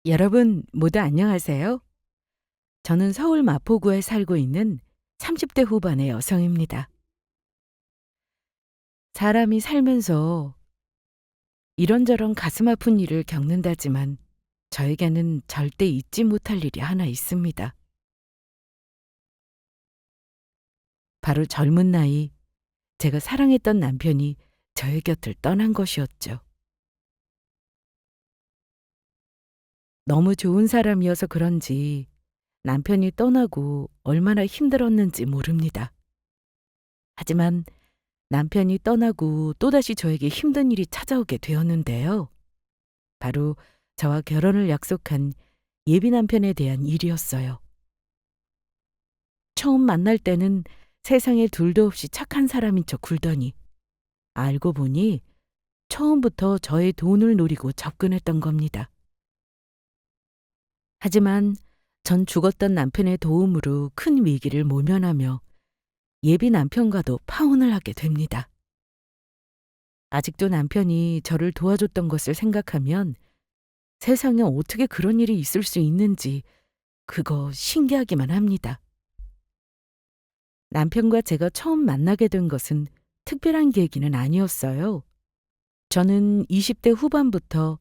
여러분 모두 안녕하세요. 저는 서울 마포구에 살고 있는 30대 후반의 여성입니다. 사람이 살면서 이런저런 가슴 아픈 일을 겪는다지만 저에게는 절대 잊지 못할 일이 하나 있습니다. 바로 젊은 나이 제가 사랑했던 남편이 저의 곁을 떠난 것이었죠. 너무 좋은 사람이어서 그런지 남편이 떠나고 얼마나 힘들었는지 모릅니다. 하지만 남편이 떠나고 또다시 저에게 힘든 일이 찾아오게 되었는데요. 바로 저와 결혼을 약속한 예비 남편에 대한 일이었어요. 처음 만날 때는 세상에 둘도 없이 착한 사람인 척 굴더니 알고 보니 처음부터 저의 돈을 노리고 접근했던 겁니다. 하지만 전 죽었던 남편의 도움으로 큰 위기를 모면하며 예비 남편과도 파혼을 하게 됩니다. 아직도 남편이 저를 도와줬던 것을 생각하면 세상에 어떻게 그런 일이 있을 수 있는지 그거 신기하기만 합니다. 남편과 제가 처음 만나게 된 것은 특별한 계기는 아니었어요. 저는 20대 후반부터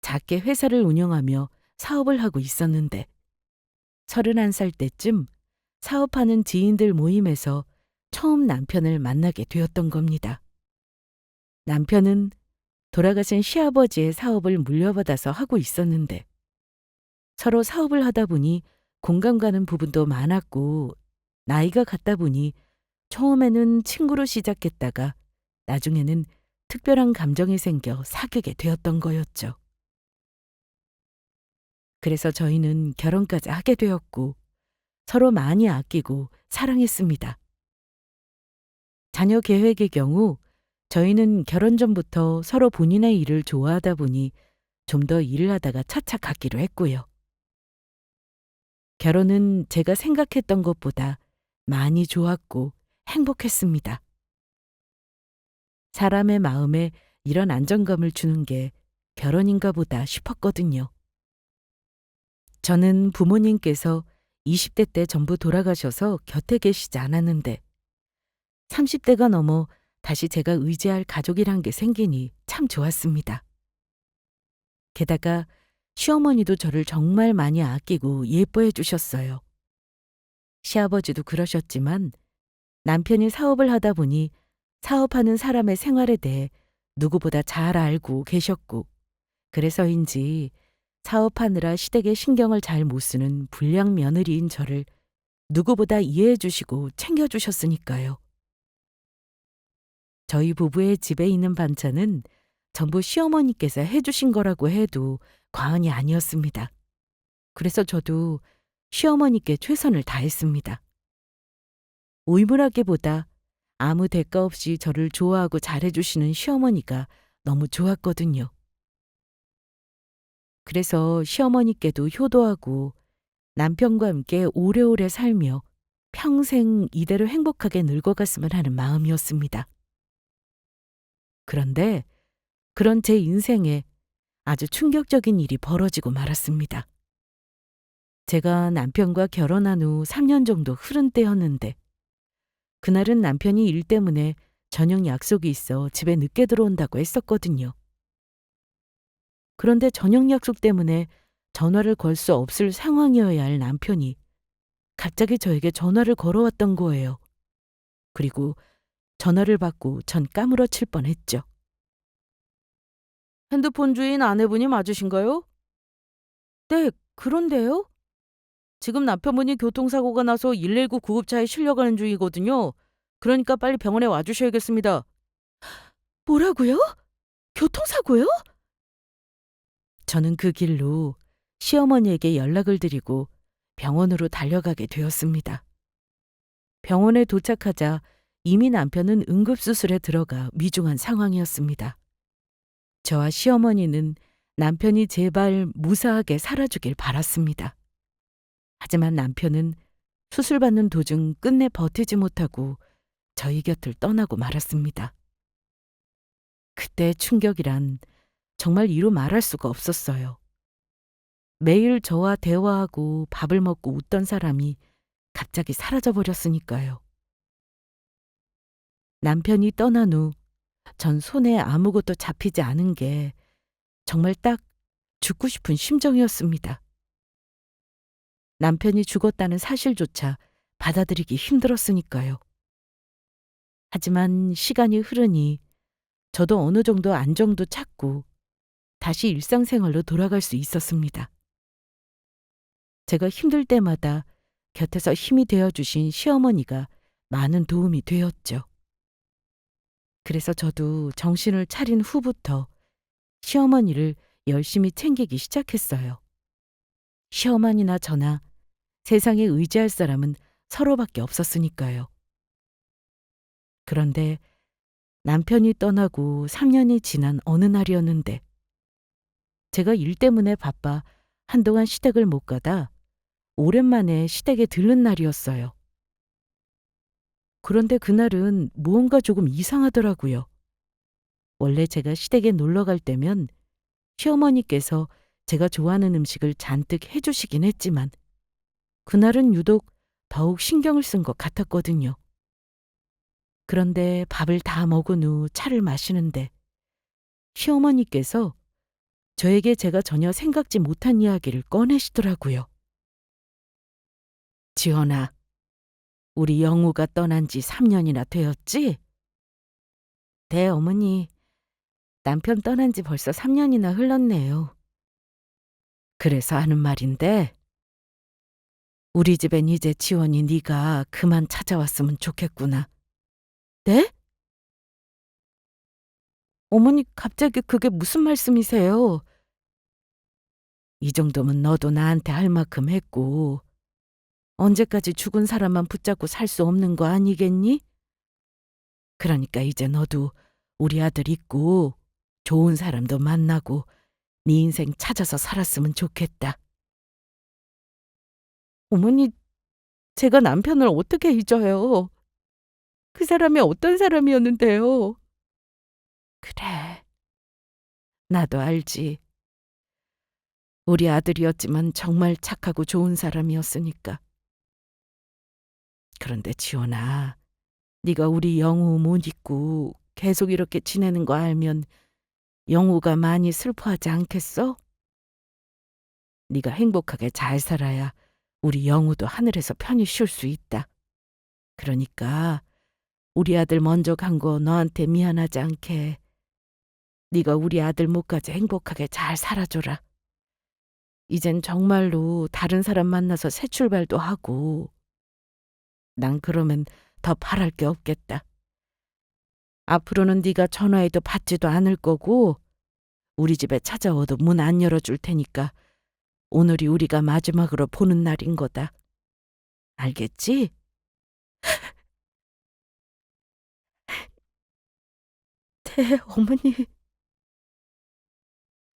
작게 회사를 운영하며 사업을 하고 있었는데 31살 때쯤 사업하는 지인들 모임에서 처음 남편을 만나게 되었던 겁니다. 남편은 돌아가신 시아버지의 사업을 물려받아서 하고 있었는데 서로 사업을 하다 보니 공감 가는 부분도 많았고 나이가 같다 보니 처음에는 친구로 시작했다가 나중에는 특별한 감정이 생겨 사귀게 되었던 거였죠. 그래서 저희는 결혼까지 하게 되었고 서로 많이 아끼고 사랑했습니다. 자녀 계획의 경우 저희는 결혼 전부터 서로 본인의 일을 좋아하다 보니 좀 더 일을 하다가 차차 갖기로 했고요. 결혼은 제가 생각했던 것보다 많이 좋았고 행복했습니다. 사람의 마음에 이런 안정감을 주는 게 결혼인가 보다 싶었거든요. 저는 부모님께서 20대 때 전부 돌아가셔서 곁에 계시지 않았는데 30대가 넘어 다시 제가 의지할 가족이란 게 생기니 참 좋았습니다. 게다가 시어머니도 저를 정말 많이 아끼고 예뻐해 주셨어요. 시아버지도 그러셨지만 남편이 사업을 하다 보니 사업하는 사람의 생활에 대해 누구보다 잘 알고 계셨고 그래서인지 사업하느라 시댁에 신경을 잘 못 쓰는 불량 며느리인 저를 누구보다 이해해 주시고 챙겨 주셨으니까요. 저희 부부의 집에 있는 반찬은 전부 시어머니께서 해 주신 거라고 해도 과언이 아니었습니다. 그래서 저도 시어머니께 최선을 다했습니다. 의무라기보다 아무 대가 없이 저를 좋아하고 잘해주시는 시어머니가 너무 좋았거든요. 그래서 시어머니께도 효도하고 남편과 함께 오래오래 살며 평생 이대로 행복하게 늙어갔으면 하는 마음이었습니다. 그런데 그런 제 인생에 아주 충격적인 일이 벌어지고 말았습니다. 제가 남편과 결혼한 후 3년 정도 흐른 때였는데 그날은 남편이 일 때문에 저녁 약속이 있어 집에 늦게 들어온다고 했었거든요. 그런데 저녁 약속 때문에 전화를 걸 수 없을 상황이어야 할 남편이 갑자기 저에게 전화를 걸어왔던 거예요. 그리고 전화를 받고 전 까무러칠 뻔했죠. 핸드폰 주인 아내분이 맞으신가요? 네, 그런데요? 지금 남편분이 교통사고가 나서 119 구급차에 실려가는 중이거든요. 그러니까 빨리 병원에 와주셔야겠습니다. 뭐라고요? 교통사고요? 저는 그 길로 시어머니에게 연락을 드리고 병원으로 달려가게 되었습니다. 병원에 도착하자 이미 남편은 응급수술에 들어가 위중한 상황이었습니다. 저와 시어머니는 남편이 제발 무사하게 살아주길 바랐습니다. 하지만 남편은 수술받는 도중 끝내 버티지 못하고 저희 곁을 떠나고 말았습니다. 그때의 충격이란 정말 이루 말할 수가 없었어요. 매일 저와 대화하고 밥을 먹고 웃던 사람이 갑자기 사라져 버렸으니까요. 남편이 떠난 후 전 손에 아무것도 잡히지 않은 게 정말 딱 죽고 싶은 심정이었습니다. 남편이 죽었다는 사실조차 받아들이기 힘들었으니까요. 하지만 시간이 흐르니 저도 어느 정도 안정도 찾고 다시 일상생활로 돌아갈 수 있었습니다. 제가 힘들 때마다 곁에서 힘이 되어 주신 시어머니가 많은 도움이 되었죠. 그래서 저도 정신을 차린 후부터 시어머니를 열심히 챙기기 시작했어요. 시어머니나 저나 세상에 의지할 사람은 서로밖에 없었으니까요. 그런데 남편이 떠나고 3년이 지난 어느 날이었는데 제가 일 때문에 바빠 한동안 시댁을 못 가다 오랜만에 시댁에 들른 날이었어요. 그런데 그날은 무언가 조금 이상하더라고요. 원래 제가 시댁에 놀러 갈 때면 시어머니께서 제가 좋아하는 음식을 잔뜩 해주시긴 했지만 그날은 유독 더욱 신경을 쓴 것 같았거든요. 그런데 밥을 다 먹은 후 차를 마시는데 시어머니께서 저에게 제가 전혀 생각지 못한 이야기를 꺼내시더라고요. 지연아, 우리 영우가 떠난 지 3년이나 되었지? 네, 어머니. 남편 떠난 지 벌써 3년이나 흘렀네요. 그래서 하는 말인데 우리 집엔 이제 지원이 네가 그만 찾아왔으면 좋겠구나. 네? 어머니 갑자기 그게 무슨 말씀이세요? 이 정도면 너도 나한테 할 만큼 했고 언제까지 죽은 사람만 붙잡고 살 수 없는 거 아니겠니? 그러니까 이제 너도 우리 아들 있고 좋은 사람도 만나고 네 인생 찾아서 살았으면 좋겠다. 어머니, 제가 남편을 어떻게 잊어요? 그 사람이 어떤 사람이었는데요? 그래, 나도 알지. 우리 아들이었지만 정말 착하고 좋은 사람이었으니까. 그런데 지원아, 네가 우리 영우 못 잊고 계속 이렇게 지내는 거 알면 영우가 많이 슬퍼하지 않겠어? 네가 행복하게 잘 살아야 우리 영우도 하늘에서 편히 쉴 수 있다. 그러니까 우리 아들 먼저 간 거 너한테 미안하지 않게 네가 우리 아들 못까지 행복하게 잘 살아줘라. 이젠 정말로 다른 사람 만나서 새 출발도 하고 난 그러면 더 바랄 게 없겠다. 앞으로는 네가 전화해도 받지도 않을 거고 우리 집에 찾아와도 문 안 열어줄 테니까 오늘이 우리가 마지막으로 보는 날인 거다. 알겠지? 네, 어머니.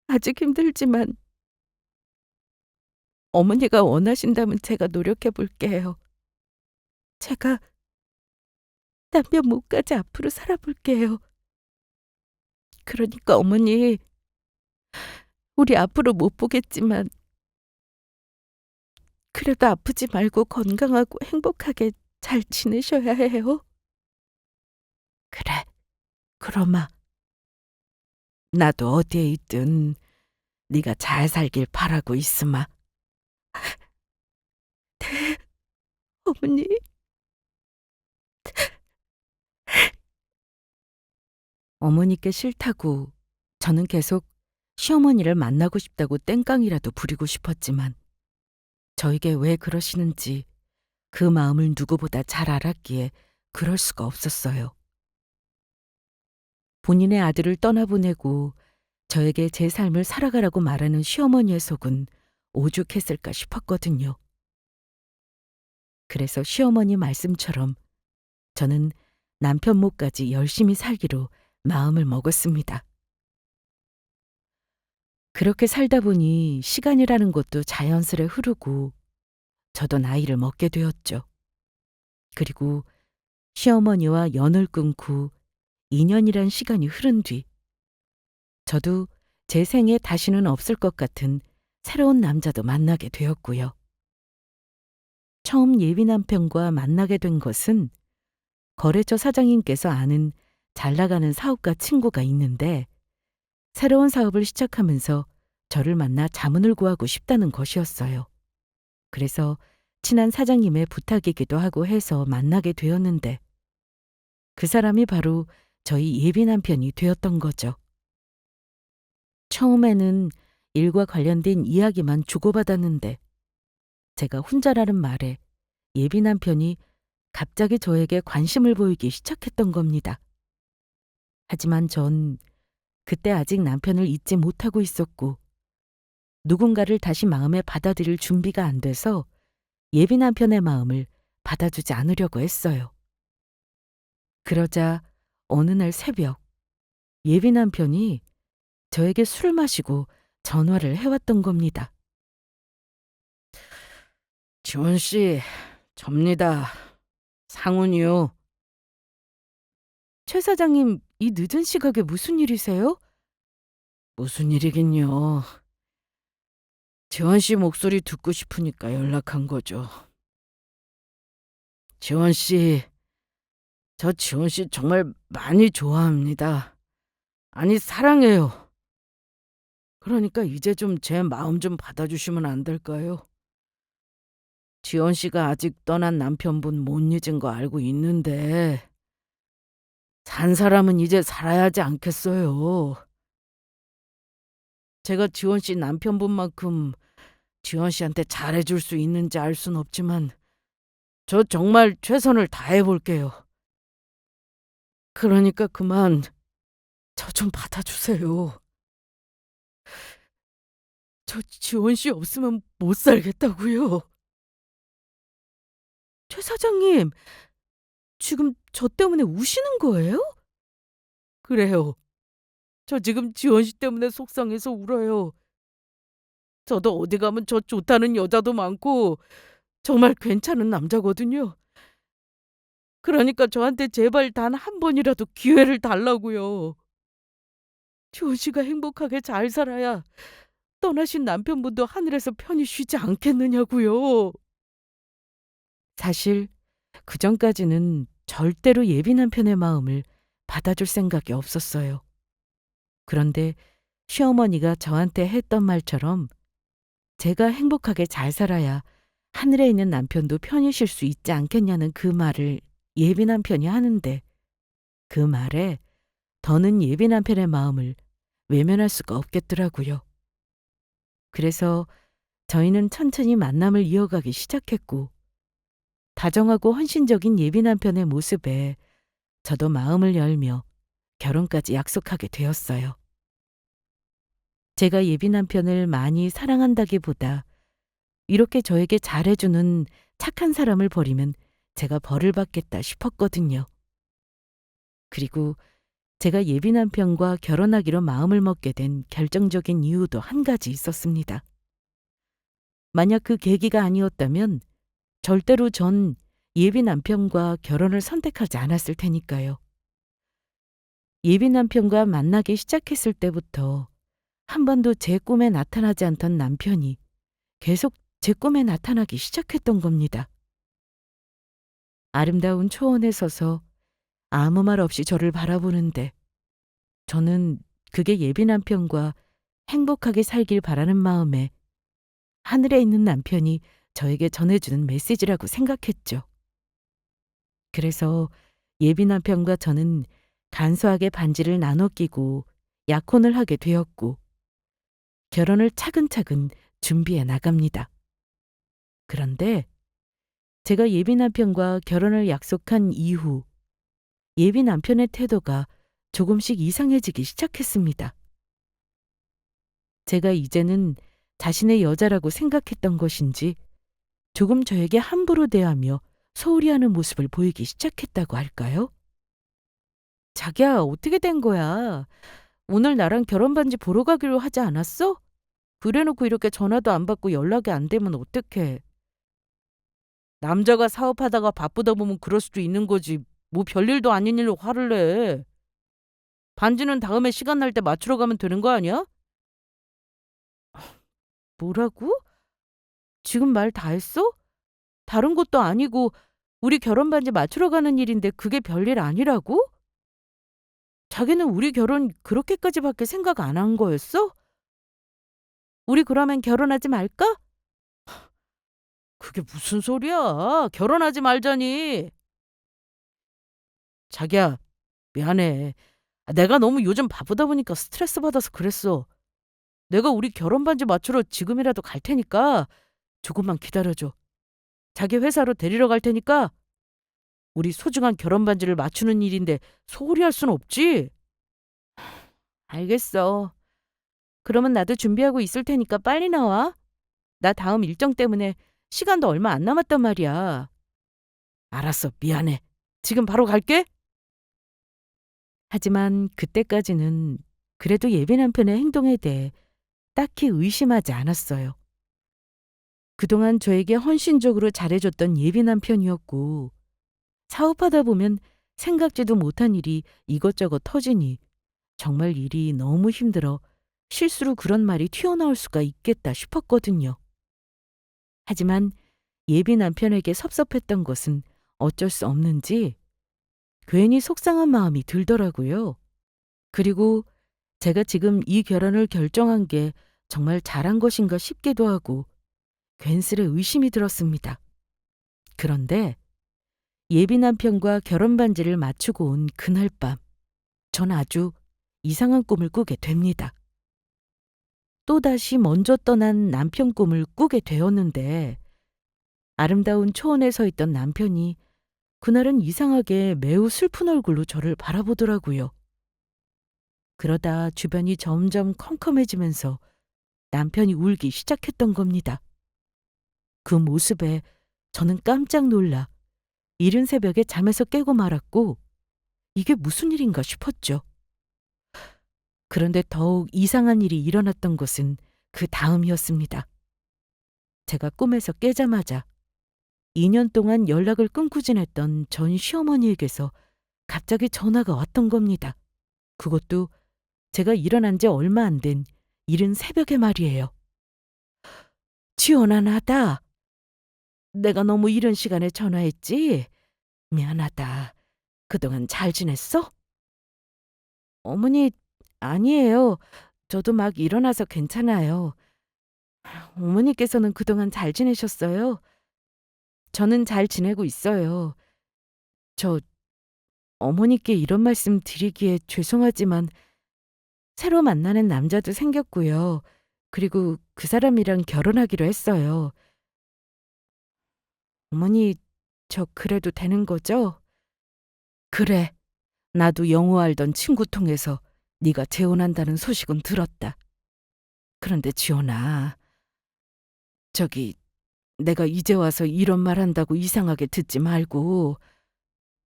아직 힘들지만 어머니가 원하신다면 제가 노력해 볼게요. 제가 남편 못까지 앞으로 살아볼게요. 그러니까 어머니, 우리 앞으로 못 보겠지만 그래도 아프지 말고 건강하고 행복하게 잘 지내셔야 해요. 그래, 그러마. 나도 어디에 있든 네가 잘 살길 바라고 있으마. 어머니. 어머니께 싫다고 저는 계속 시어머니를 만나고 싶다고 땡깡이라도 부리고 싶었지만 저에게 왜 그러시는지 그 마음을 누구보다 잘 알았기에 그럴 수가 없었어요. 본인의 아들을 떠나보내고 저에게 제 삶을 살아가라고 말하는 시어머니의 속은 오죽했을까 싶었거든요. 그래서 시어머니 말씀처럼 저는 남편 몫까지 열심히 살기로 마음을 먹었습니다. 그렇게 살다 보니 시간이라는 것도 자연스레 흐르고 저도 나이를 먹게 되었죠. 그리고 시어머니와 연을 끊고 2년이란 시간이 흐른 뒤 저도 제 생에 다시는 없을 것 같은 새로운 남자도 만나게 되었고요. 처음 예비 남편과 만나게 된 것은 거래처 사장님께서 아는 잘 나가는 사업가 친구가 있는데 새로운 사업을 시작하면서 저를 만나 자문을 구하고 싶다는 것이었어요. 그래서 친한 사장님의 부탁이기도 하고 해서 만나게 되었는데 그 사람이 바로 저희 예비 남편이 되었던 거죠. 처음에는 일과 관련된 이야기만 주고받았는데 제가 혼자라는 말에 예비 남편이 갑자기 저에게 관심을 보이기 시작했던 겁니다. 하지만 전 그때 아직 남편을 잊지 못하고 있었고 누군가를 다시 마음에 받아들일 준비가 안 돼서 예비 남편의 마음을 받아주지 않으려고 했어요. 그러자 어느 날 새벽 예비 남편이 저에게 술을 마시고 전화를 해왔던 겁니다. 지원 씨, 접니다. 상훈이요. 최 사장님, 이 늦은 시각에 무슨 일이세요? 무슨 일이긴요. 지원 씨 목소리 듣고 싶으니까 연락한 거죠. 지원 씨, 저 지원 씨 정말 많이 좋아합니다. 아니, 사랑해요. 그러니까 이제 좀 제 마음 좀 받아주시면 안 될까요? 지원 씨가 아직 떠난 남편분 못 잊은 거 알고 있는데 산 사람은 이제 살아야 하지 않겠어요. 제가 지원 씨 남편분만큼 지원 씨한테 잘해줄 수 있는지 알 순 없지만 저 정말 최선을 다해볼게요. 그러니까 그만 저 좀 받아주세요. 저 지원 씨 없으면 못 살겠다고요. 최 사장님, 지금 저 때문에 우시는 거예요? 그래요. 저 지금 지원 씨 때문에 속상해서 울어요. 저도 어디 가면 저 좋다는 여자도 많고 정말 괜찮은 남자거든요. 그러니까 저한테 제발 단 한 번이라도 기회를 달라고요. 지원 씨가 행복하게 잘 살아야 떠나신 남편분도 하늘에서 편히 쉬지 않겠느냐고요. 사실 그전까지는 절대로 예비 남편의 마음을 받아줄 생각이 없었어요. 그런데 시어머니가 저한테 했던 말처럼 제가 행복하게 잘 살아야 하늘에 있는 남편도 편히 쉴 수 있지 않겠냐는 그 말을 예비 남편이 하는데 그 말에 더는 예비 남편의 마음을 외면할 수가 없겠더라고요. 그래서 저희는 천천히 만남을 이어가기 시작했고 다정하고 헌신적인 예비 남편의 모습에 저도 마음을 열며 결혼까지 약속하게 되었어요. 제가 예비 남편을 많이 사랑한다기보다 이렇게 저에게 잘해주는 착한 사람을 버리면 제가 벌을 받겠다 싶었거든요. 그리고 제가 예비 남편과 결혼하기로 마음을 먹게 된 결정적인 이유도 한 가지 있었습니다. 만약 그 계기가 아니었다면 절대로 전 예비 남편과 결혼을 선택하지 않았을 테니까요. 예비 남편과 만나기 시작했을 때부터 한 번도 제 꿈에 나타나지 않던 남편이 계속 제 꿈에 나타나기 시작했던 겁니다. 아름다운 초원에 서서 아무 말 없이 저를 바라보는데 저는 그게 예비 남편과 행복하게 살길 바라는 마음에 하늘에 있는 남편이 저에게 전해주는 메시지라고 생각했죠. 그래서 예비 남편과 저는 간소하게 반지를 나눠 끼고 약혼을 하게 되었고 결혼을 차근차근 준비해 나갑니다. 그런데 제가 예비 남편과 결혼을 약속한 이후 예비 남편의 태도가 조금씩 이상해지기 시작했습니다. 제가 이제는 자신의 여자라고 생각했던 것인지 조금 저에게 함부로 대하며 소홀히 하는 모습을 보이기 시작했다고 할까요? 자기야, 어떻게 된 거야? 오늘 나랑 결혼 반지 보러 가기로 하지 않았어? 그래놓고 이렇게 전화도 안 받고 연락이 안 되면 어떡해? 남자가 사업하다가 바쁘다 보면 그럴 수도 있는 거지. 뭐 별일도 아닌 일로 화를 내. 반지는 다음에 시간 날 때 맞추러 가면 되는 거 아니야? 뭐라고? 지금 말 다 했어? 다른 것도 아니고 우리 결혼 반지 맞추러 가는 일인데 그게 별일 아니라고? 자기는 우리 결혼 그렇게까지밖에 생각 안 한 거였어? 우리 그러면 결혼하지 말까? 그게 무슨 소리야? 결혼하지 말자니. 자기야, 미안해. 내가 너무 요즘 바쁘다 보니까 스트레스 받아서 그랬어. 내가 우리 결혼 반지 맞추러 지금이라도 갈 테니까 조금만 기다려줘. 자기 회사로 데리러 갈 테니까 우리 소중한 결혼 반지를 맞추는 일인데 소홀히 할 순 없지? 알겠어. 그러면 나도 준비하고 있을 테니까 빨리 나와. 나 다음 일정 때문에 시간도 얼마 안 남았단 말이야. 알았어, 미안해. 지금 바로 갈게. 하지만 그때까지는 그래도 예비 남편의 행동에 대해 딱히 의심하지 않았어요. 그동안 저에게 헌신적으로 잘해줬던 예비 남편이었고, 사업하다 보면 생각지도 못한 일이 이것저것 터지니 정말 일이 너무 힘들어 실수로 그런 말이 튀어나올 수가 있겠다 싶었거든요. 하지만 예비 남편에게 섭섭했던 것은 어쩔 수 없는지 괜히 속상한 마음이 들더라고요. 그리고 제가 지금 이 결혼을 결정한 게 정말 잘한 것인가 싶기도 하고 괜스레 의심이 들었습니다. 그런데 예비 남편과 결혼 반지를 맞추고 온 그날 밤, 전 아주 이상한 꿈을 꾸게 됩니다. 또다시 먼저 떠난 남편 꿈을 꾸게 되었는데 아름다운 초원에 서 있던 남편이 그날은 이상하게 매우 슬픈 얼굴로 저를 바라보더라고요. 그러다 주변이 점점 컴컴해지면서 남편이 울기 시작했던 겁니다. 그 모습에 저는 깜짝 놀라 이른 새벽에 잠에서 깨고 말았고 이게 무슨 일인가 싶었죠. 그런데 더욱 이상한 일이 일어났던 것은 그 다음이었습니다. 제가 꿈에서 깨자마자 2년 동안 연락을 끊고 지냈던 전 시어머니에게서 갑자기 전화가 왔던 겁니다. 그것도 제가 일어난 지 얼마 안 된 이른 새벽에 말이에요. 지원아, 나다. 내가 너무 이른 시간에 전화했지? 미안하다. 그동안 잘 지냈어? 어머니, 아니에요. 저도 막 일어나서 괜찮아요. 어머니께서는 그동안 잘 지내셨어요? 저는 잘 지내고 있어요. 저 어머니께 이런 말씀 드리기에 죄송하지만 새로 만나는 남자도 생겼고요. 그리고 그 사람이랑 결혼하기로 했어요. 어머니, 저 그래도 되는 거죠? 그래. 나도 영호 알던 친구 통해서 네가 재혼한다는 소식은 들었다. 그런데 지원아, 저기 내가 이제 와서 이런 말 한다고 이상하게 듣지 말고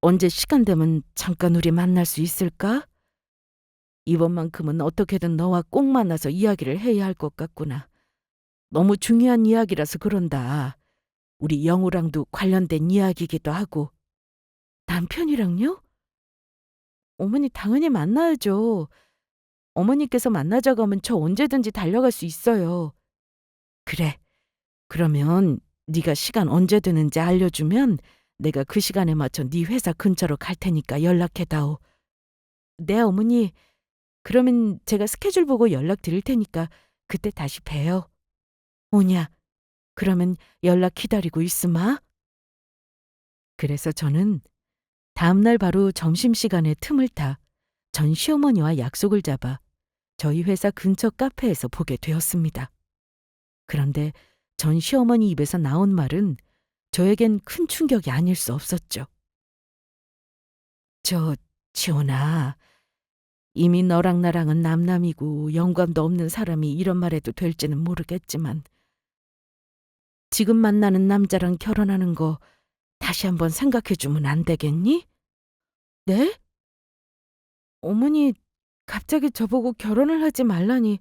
언제 시간 되면 잠깐 우리 만날 수 있을까? 이번만큼은 어떻게든 너와 꼭 만나서 이야기를 해야 할 것 같구나. 너무 중요한 이야기라서 그런다. 우리 영호랑도 관련된 이야기이기도 하고. 남편이랑요? 어머니 당연히 만나야죠. 어머니께서 만나자고 하면 저 언제든지 달려갈 수 있어요. 그래. 그러면 네가 시간 언제 되는지 알려주면 내가 그 시간에 맞춰 네 회사 근처로 갈 테니까 연락해다오. 네, 어머니. 그러면 제가 스케줄 보고 연락 드릴 테니까 그때 다시 봬요. 오냐? 그러면 연락 기다리고 있으마. 그래서 저는 다음날 바로 점심시간에 틈을 타 전 시어머니와 약속을 잡아 저희 회사 근처 카페에서 보게 되었습니다. 그런데 전 시어머니 입에서 나온 말은 저에겐 큰 충격이 아닐 수 없었죠. 지원아, 이미 너랑 나랑은 남남이고 연관도 없는 사람이 이런 말해도 될지는 모르겠지만 지금 만나는 남자랑 결혼하는 거 다시 한번 생각해주면 안 되겠니? 네? 어머니, 갑자기 저보고 결혼을 하지 말라니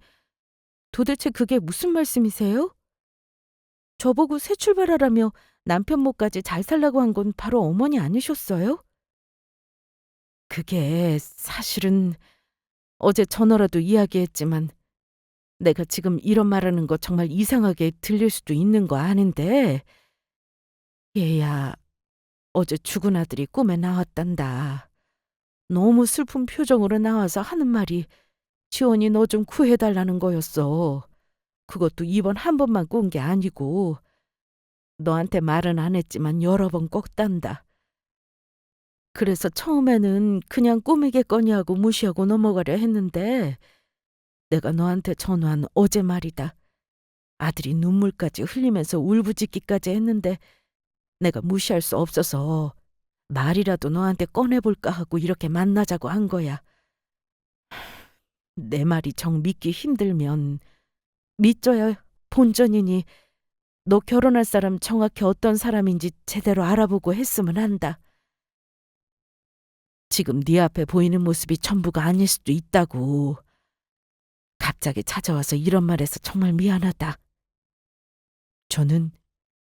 도대체 그게 무슨 말씀이세요? 저보고 새 출발하라며 남편 몫까지 잘 살라고 한 건 바로 어머니 아니셨어요? 그게 사실은 어제 전화라도 이야기했지만 내가 지금 이런 말하는 거 정말 이상하게 들릴 수도 있는 거 아는데, 얘야, 어제 죽은 아들이 꿈에 나왔단다. 너무 슬픈 표정으로 나와서 하는 말이 지원이 너 좀 구해달라는 거였어. 그것도 이번 한 번만 꾼 게 아니고 너한테 말은 안 했지만 여러 번 꿨단다. 그래서 처음에는 그냥 꿈이겠거니 하고 무시하고 넘어가려 했는데 내가 너한테 전화한 어제 말이다. 아들이 눈물까지 흘리면서 울부짖기까지 했는데 내가 무시할 수 없어서 말이라도 너한테 꺼내볼까 하고 이렇게 만나자고 한 거야. 내 말이 정 믿기 힘들면 믿져야 본전이니 너 결혼할 사람 정확히 어떤 사람인지 제대로 알아보고 했으면 한다. 지금 네 앞에 보이는 모습이 전부가 아닐 수도 있다고. 갑자기 찾아와서 이런 말해서 정말 미안하다. 저는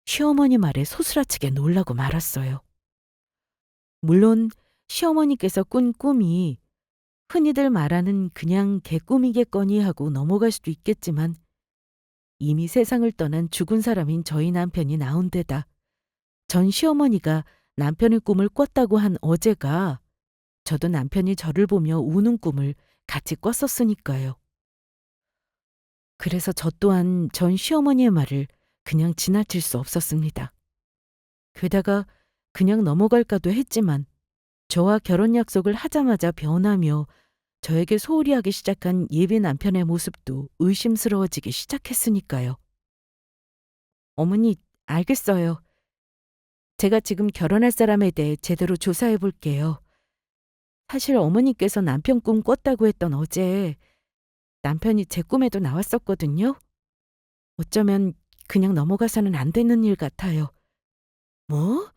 시어머니 말에 소스라치게 놀라고 말았어요. 물론 시어머니께서 꾼 꿈이 흔히들 말하는 그냥 개꿈이겠거니 하고 넘어갈 수도 있겠지만 이미 세상을 떠난 죽은 사람인 저희 남편이 나온 데다 전 시어머니가 남편의 꿈을 꿨다고 한 어제가 저도 남편이 저를 보며 우는 꿈을 같이 꿨었으니까요. 그래서 저 또한 전 시어머니의 말을 그냥 지나칠 수 없었습니다. 게다가 그냥 넘어갈까도 했지만 저와 결혼 약속을 하자마자 변하며 저에게 소홀히 하기 시작한 예비 남편의 모습도 의심스러워지기 시작했으니까요. 어머니, 알겠어요. 제가 지금 결혼할 사람에 대해 제대로 조사해 볼게요. 사실 어머니께서 남편 꿈 꿨다고 했던 어제 남편이 제 꿈에도 나왔었거든요. 어쩌면 그냥 넘어가서는 안 되는 일 같아요. 뭐?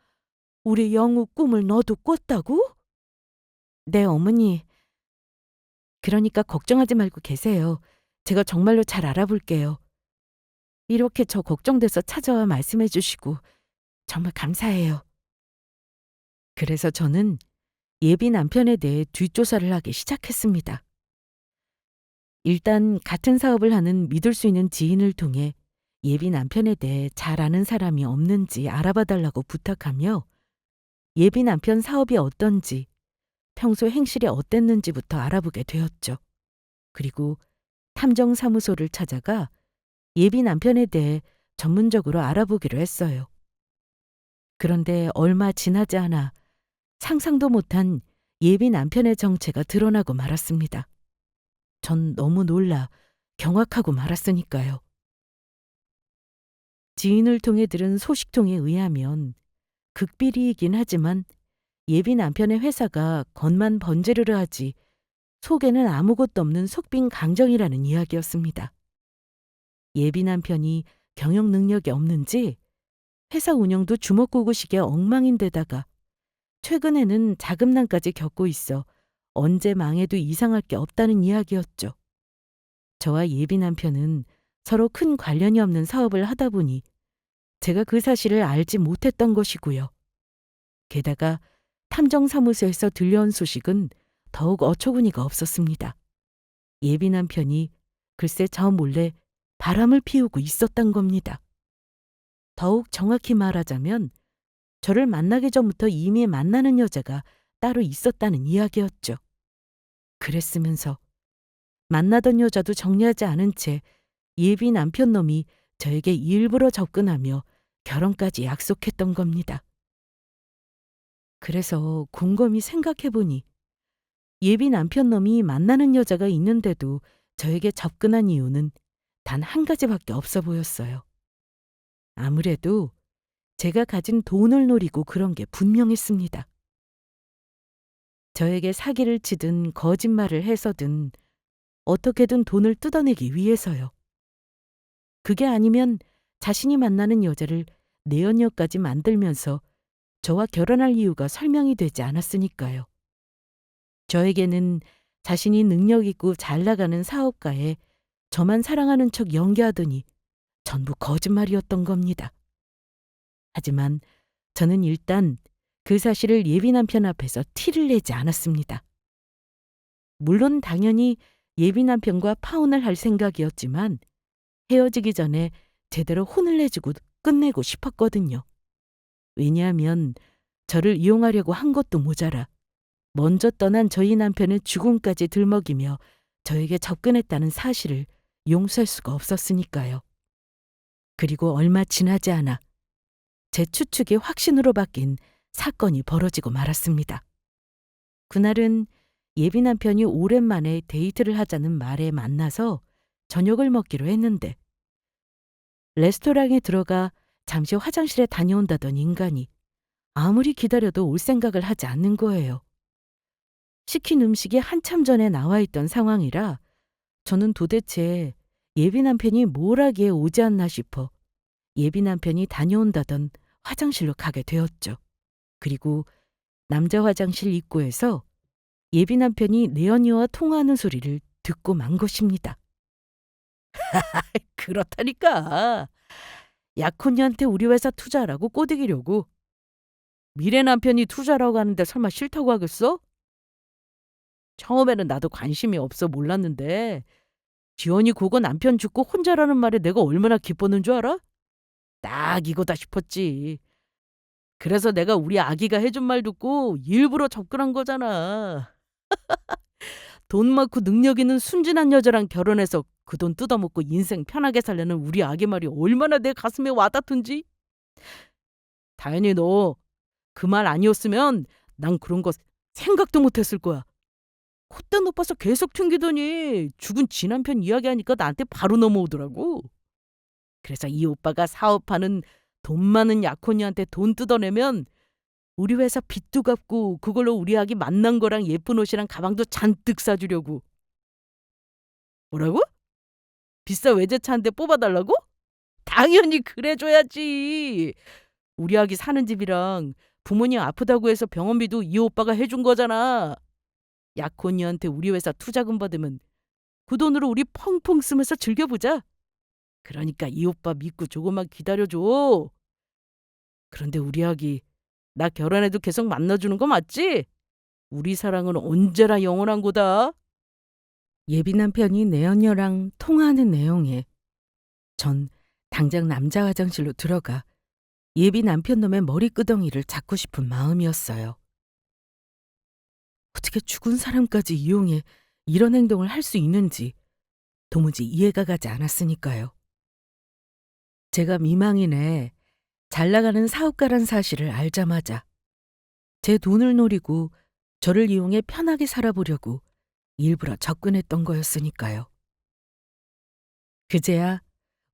우리 영우 꿈을 너도 꿨다고? 네, 어머니. 그러니까 걱정하지 말고 계세요. 제가 정말로 잘 알아볼게요. 이렇게 저 걱정돼서 찾아와 말씀해 주시고 정말 감사해요. 그래서 저는 예비 남편에 대해 뒷조사를 하기 시작했습니다. 일단 같은 사업을 하는 믿을 수 있는 지인을 통해 예비 남편에 대해 잘 아는 사람이 없는지 알아봐 달라고 부탁하며 예비 남편 사업이 어떤지, 평소 행실이 어땠는지부터 알아보게 되었죠. 그리고 탐정사무소를 찾아가 예비 남편에 대해 전문적으로 알아보기로 했어요. 그런데 얼마 지나지 않아 상상도 못한 예비 남편의 정체가 드러나고 말았습니다. 전 너무 놀라 경악하고 말았으니까요. 지인을 통해 들은 소식통에 의하면 극비리이긴 하지만 예비 남편의 회사가 겉만 번지르르 하지 속에는 아무것도 없는 속빈 강정이라는 이야기였습니다. 예비 남편이 경영 능력이 없는지 회사 운영도 주먹구구식의 엉망인데다가 최근에는 자금난까지 겪고 있어 언제 망해도 이상할 게 없다는 이야기였죠. 저와 예비 남편은 서로 큰 관련이 없는 사업을 하다 보니 제가 그 사실을 알지 못했던 것이고요. 게다가 탐정사무소에서 들려온 소식은 더욱 어처구니가 없었습니다. 예비 남편이 글쎄 저 몰래 바람을 피우고 있었던 겁니다. 더욱 정확히 말하자면 저를 만나기 전부터 이미 만나는 여자가 따로 있었다는 이야기였죠. 그랬으면서 만나던 여자도 정리하지 않은 채 예비 남편 놈이 저에게 일부러 접근하며 결혼까지 약속했던 겁니다. 그래서 곰곰이 생각해보니 예비 남편 놈이 만나는 여자가 있는데도 저에게 접근한 이유는 단 한 가지밖에 없어 보였어요. 아무래도 제가 가진 돈을 노리고 그런 게 분명했습니다. 저에게 사기를 치든 거짓말을 해서든 어떻게든 돈을 뜯어내기 위해서요. 그게 아니면 자신이 만나는 여자를 내연녀까지 만들면서 저와 결혼할 이유가 설명이 되지 않았으니까요. 저에게는 자신이 능력 있고 잘 나가는 사업가에 저만 사랑하는 척 연기하더니 전부 거짓말이었던 겁니다. 하지만 저는 일단 그 사실을 예비 남편 앞에서 티를 내지 않았습니다. 물론 당연히 예비 남편과 파혼을 할 생각이었지만 헤어지기 전에 제대로 혼을 내주고 끝내고 싶었거든요. 왜냐하면 저를 이용하려고 한 것도 모자라 먼저 떠난 저희 남편의 죽음까지 들먹이며 저에게 접근했다는 사실을 용서할 수가 없었으니까요. 그리고 얼마 지나지 않아 제 추측이 확신으로 바뀐 사건이 벌어지고 말았습니다. 그날은 예비 남편이 오랜만에 데이트를 하자는 말에 만나서 저녁을 먹기로 했는데 레스토랑에 들어가 잠시 화장실에 다녀온다던 인간이 아무리 기다려도 올 생각을 하지 않는 거예요. 시킨 음식이 한참 전에 나와 있던 상황이라 저는 도대체 예비 남편이 뭘 하기에 오지 않나 싶어 예비 남편이 다녀온다던 화장실로 가게 되었죠. 그리고 남자 화장실 입구에서 예비 남편이 내연녀와 통화하는 소리를 듣고 만 것입니다. 그렇다니까. 약혼녀한테 우리 회사 투자하라고 꼬드기려고. 미래 남편이 투자라고 하는데 설마 싫다고 하겠어? 처음에는 나도 관심이 없어 몰랐는데 지원이 그거 남편 죽고 혼자라는 말에 내가 얼마나 기뻤는 줄 알아? 딱 이거다 싶었지. 그래서 내가 우리 아기가 해준 말 듣고 일부러 접근한 거잖아. 돈 많고 능력 있는 순진한 여자랑 결혼해서 그 돈 뜯어먹고 인생 편하게 살려는 우리 아기 말이 얼마나 내 가슴에 와닿던지. 다현이 너 그 말 아니었으면 난 그런 거 생각도 못했을 거야. 콧대 높아서 계속 튕기더니 죽은 지 남편 이야기하니까 나한테 바로 넘어오더라고. 그래서 이 오빠가 사업하는 돈 많은 약혼이한테 돈 뜯어내면 우리 회사 빚도 갚고 그걸로 우리 아기 만난 거랑 예쁜 옷이랑 가방도 잔뜩 사주려고. 뭐라고? 비싼 외제차 한 대 뽑아달라고? 당연히 그래줘야지. 우리 아기 사는 집이랑 부모님 아프다고 해서 병원비도 이 오빠가 해준 거잖아. 약혼이한테 우리 회사 투자금 받으면 그 돈으로 우리 펑펑 쓰면서 즐겨보자. 그러니까 이 오빠 믿고 조금만 기다려줘. 그런데 우리 아기 나 결혼해도 계속 만나주는 거 맞지? 우리 사랑은 언제나 영원한 거다. 예비 남편이 내연녀랑 통화하는 내용에 전 당장 남자 화장실로 들어가 예비 남편 놈의 머리끄덩이를 잡고 싶은 마음이었어요. 어떻게 죽은 사람까지 이용해 이런 행동을 할 수 있는지 도무지 이해가 가지 않았으니까요. 제가 미망인에 잘 나가는 사업가란 사실을 알자마자 제 돈을 노리고 저를 이용해 편하게 살아보려고 일부러 접근했던 거였으니까요. 그제야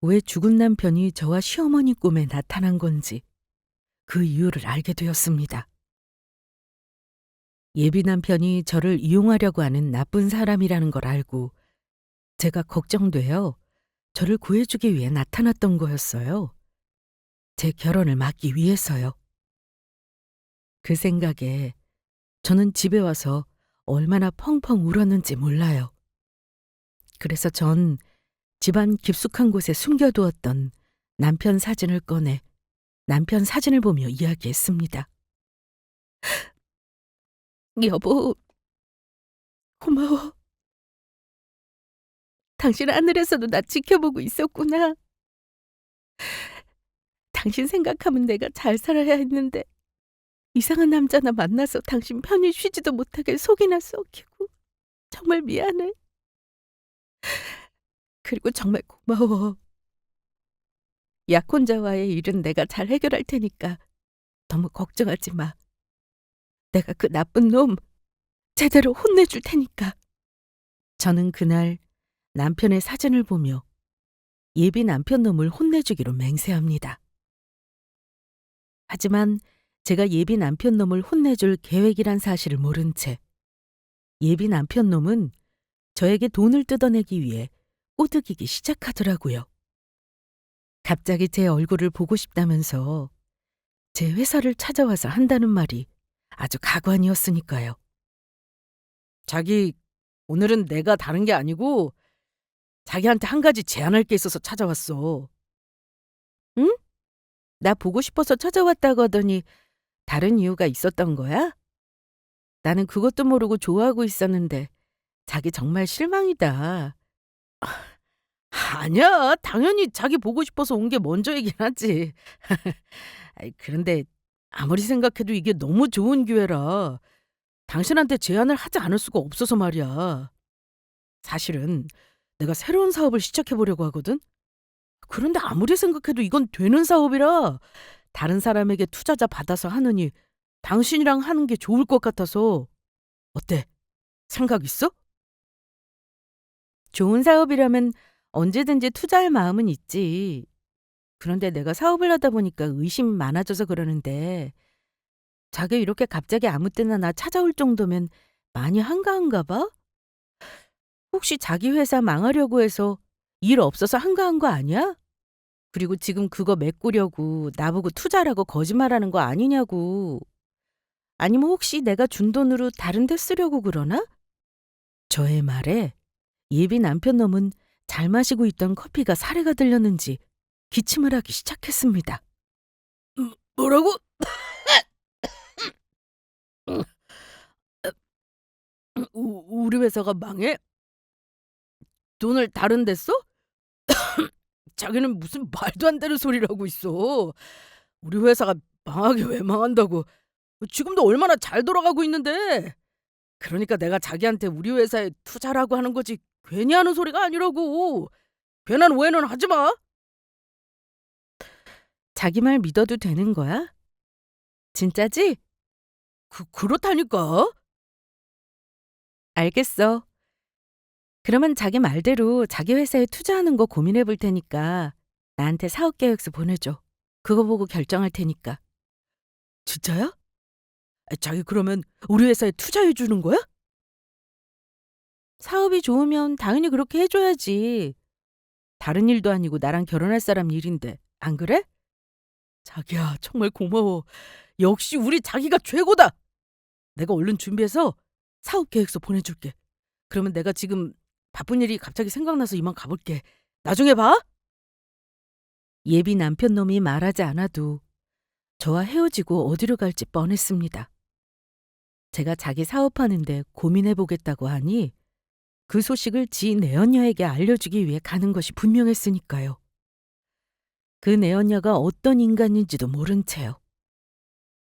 왜 죽은 남편이 저와 시어머니 꿈에 나타난 건지 그 이유를 알게 되었습니다. 예비 남편이 저를 이용하려고 하는 나쁜 사람이라는 걸 알고 제가 걱정되어 저를 구해주기 위해 나타났던 거였어요. 제 결혼을 막기 위해서요. 그 생각에 저는 집에 와서 얼마나 펑펑 울었는지 몰라요. 그래서 전 집안 깊숙한 곳에 숨겨두었던 남편 사진을 꺼내 남편 사진을 보며 이야기했습니다. 여보, 고마워. 당신 하늘에서도 나 지켜보고 있었구나. 당신 생각하면 내가 잘 살아야 했는데 이상한 남자나 만나서 당신 편히 쉬지도 못하게 속이나 썩히고 정말 미안해. 그리고 정말 고마워. 약혼자와의 일은 내가 잘 해결할 테니까 너무 걱정하지 마. 내가 그 나쁜 놈 제대로 혼내줄 테니까. 저는 그날 남편의 사진을 보며 예비 남편 놈을 혼내주기로 맹세합니다. 하지만 제가 예비 남편 놈을 혼내줄 계획이란 사실을 모른 채 예비 남편 놈은 저에게 돈을 뜯어내기 위해 꼬드기기 시작하더라고요. 갑자기 제 얼굴을 보고 싶다면서 제 회사를 찾아와서 한다는 말이 아주 가관이었으니까요. 자기, 오늘은 내가 다른 게 아니고 자기한테 한 가지 제안할 게 있어서 찾아왔어. 응? 나 보고 싶어서 찾아왔다고 하더니 다른 이유가 있었던 거야? 나는 그것도 모르고 좋아하고 있었는데 자기 정말 실망이다. 아니야. 당연히 자기 보고 싶어서 온 게 먼저이긴 하지. 아이, 그런데 아무리 생각해도 이게 너무 좋은 기회라 당신한테 제안을 하지 않을 수가 없어서 말이야. 사실은 내가 새로운 사업을 시작해 보려고 하거든. 그런데 아무리 생각해도 이건 되는 사업이라 다른 사람에게 투자자 받아서 하느니 당신이랑 하는 게 좋을 것 같아서. 어때? 생각 있어? 좋은 사업이라면 언제든지 투자할 마음은 있지. 그런데 내가 사업을 하다 보니까 의심이 많아져서 그러는데, 자기 이렇게 갑자기 아무 때나 나 찾아올 정도면 많이 한가한가 봐? 혹시 자기 회사 망하려고 해서 일 없어서 한가한 거 아니야? 그리고 지금 그거 메꾸려고 나보고 투자라고 거짓말하는 거 아니냐고. 아니면 혹시 내가 준 돈으로 다른 데 쓰려고 그러나? 저의 말에 예비 남편 놈은 잘 마시고 있던 커피가 사례가 들렸는지 기침을 하기 시작했습니다. 뭐라고? 우리 회사가 망해? 돈을 다른 데 써? 자기는 무슨 말도 안 되는 소리를 하고 있어. 우리 회사가 망하게 왜 망한다고. 지금도 얼마나 잘 돌아가고 있는데. 그러니까 내가 자기한테 우리 회사에 투자라고 하는 거지 괜히 하는 소리가 아니라고. 괜한 오해는 하지 마. 자기 말 믿어도 되는 거야? 진짜지? 그렇다니까. 알겠어. 그러면 자기 말대로 자기 회사에 투자하는 거 고민해 볼 테니까 나한테 사업 계획서 보내줘. 그거 보고 결정할 테니까. 진짜야? 자기 그러면 우리 회사에 투자해 주는 거야? 사업이 좋으면 당연히 그렇게 해줘야지. 다른 일도 아니고 나랑 결혼할 사람 일인데 안 그래? 자기야 정말 고마워. 역시 우리 자기가 최고다. 내가 얼른 준비해서 사업 계획서 보내줄게. 그러면 내가 지금 바쁜 일이 갑자기 생각나서 이만 가볼게. 나중에 봐. 예비 남편 놈이 말하지 않아도 저와 헤어지고 어디로 갈지 뻔했습니다. 제가 자기 사업하는데 고민해보겠다고 하니 그 소식을 지 내연녀에게 알려주기 위해 가는 것이 분명했으니까요. 그 내연녀가 어떤 인간인지도 모른 채요.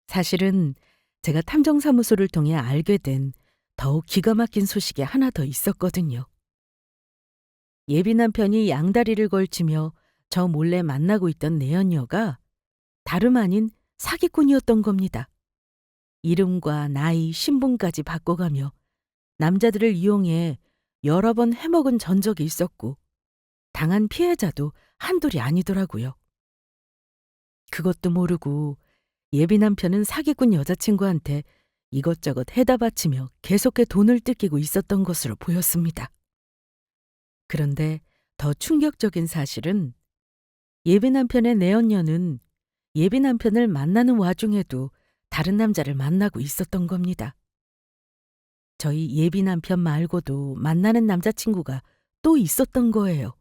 사실은 제가 탐정사무소를 통해 알게 된 더욱 기가 막힌 소식이 하나 더 있었거든요. 예비 남편이 양다리를 걸치며 저 몰래 만나고 있던 내연녀가 다름 아닌 사기꾼이었던 겁니다. 이름과 나이, 신분까지 바꿔가며 남자들을 이용해 여러 번 해먹은 전적이 있었고 당한 피해자도 한둘이 아니더라고요. 그것도 모르고 예비 남편은 사기꾼 여자친구한테 이것저것 해다 바치며 계속해 돈을 뜯기고 있었던 것으로 보였습니다. 그런데 더 충격적인 사실은 예비 남편의 내연녀는 예비 남편을 만나는 와중에도 다른 남자를 만나고 있었던 겁니다. 저희 예비 남편 말고도 만나는 남자친구가 또 있었던 거예요.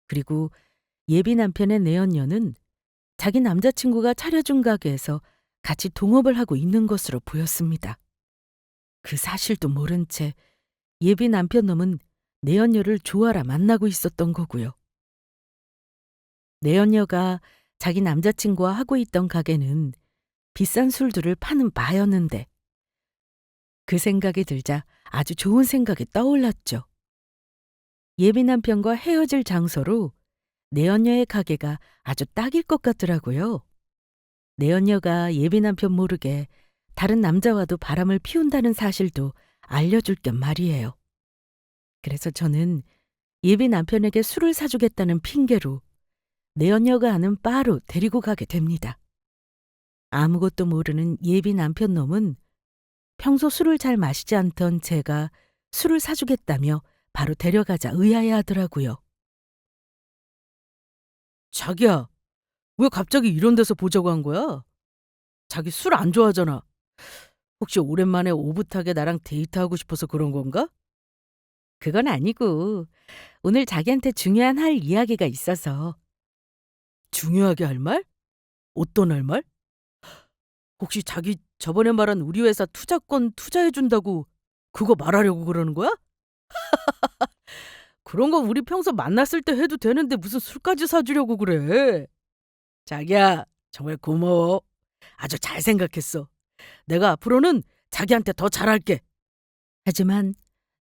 그리고 예비 남편의 내연녀는 자기 남자친구가 차려준 가게에서 같이 동업을 하고 있는 것으로 보였습니다. 그 사실도 모른 채 예비 남편 놈은 내연녀를 좋아라 만나고 있었던 거고요. 내연녀가 자기 남자친구와 하고 있던 가게는 비싼 술들을 파는 바였는데 그 생각이 들자 아주 좋은 생각이 떠올랐죠. 예비 남편과 헤어질 장소로 내연녀의 가게가 아주 딱일 것 같더라고요. 내연녀가 예비 남편 모르게 다른 남자와도 바람을 피운다는 사실도 알려줄 겸 말이에요. 그래서 저는 예비 남편에게 술을 사주겠다는 핑계로 내연녀가 아는 바로 데리고 가게 됩니다. 아무것도 모르는 예비 남편 놈은 평소 술을 잘 마시지 않던 제가 술을 사주겠다며 바로 데려가자 의아해하더라고요. 자기야, 왜 갑자기 이런 데서 보자고 한 거야? 자기 술 안 좋아하잖아. 혹시 오랜만에 오붓하게 나랑 데이트하고 싶어서 그런 건가? 그건 아니고 오늘 자기한테 중요한 할 이야기가 있어서. 중요하게 할 말? 어떤 할 말? 혹시 자기 저번에 말한 우리 회사 투자권 투자해준다고 그거 말하려고 그러는 거야? 그런 거 우리 평소 만났을 때 해도 되는데 무슨 술까지 사주려고 그래. 자기야, 정말 고마워. 아주 잘 생각했어. 내가 앞으로는 자기한테 더 잘할게. 하지만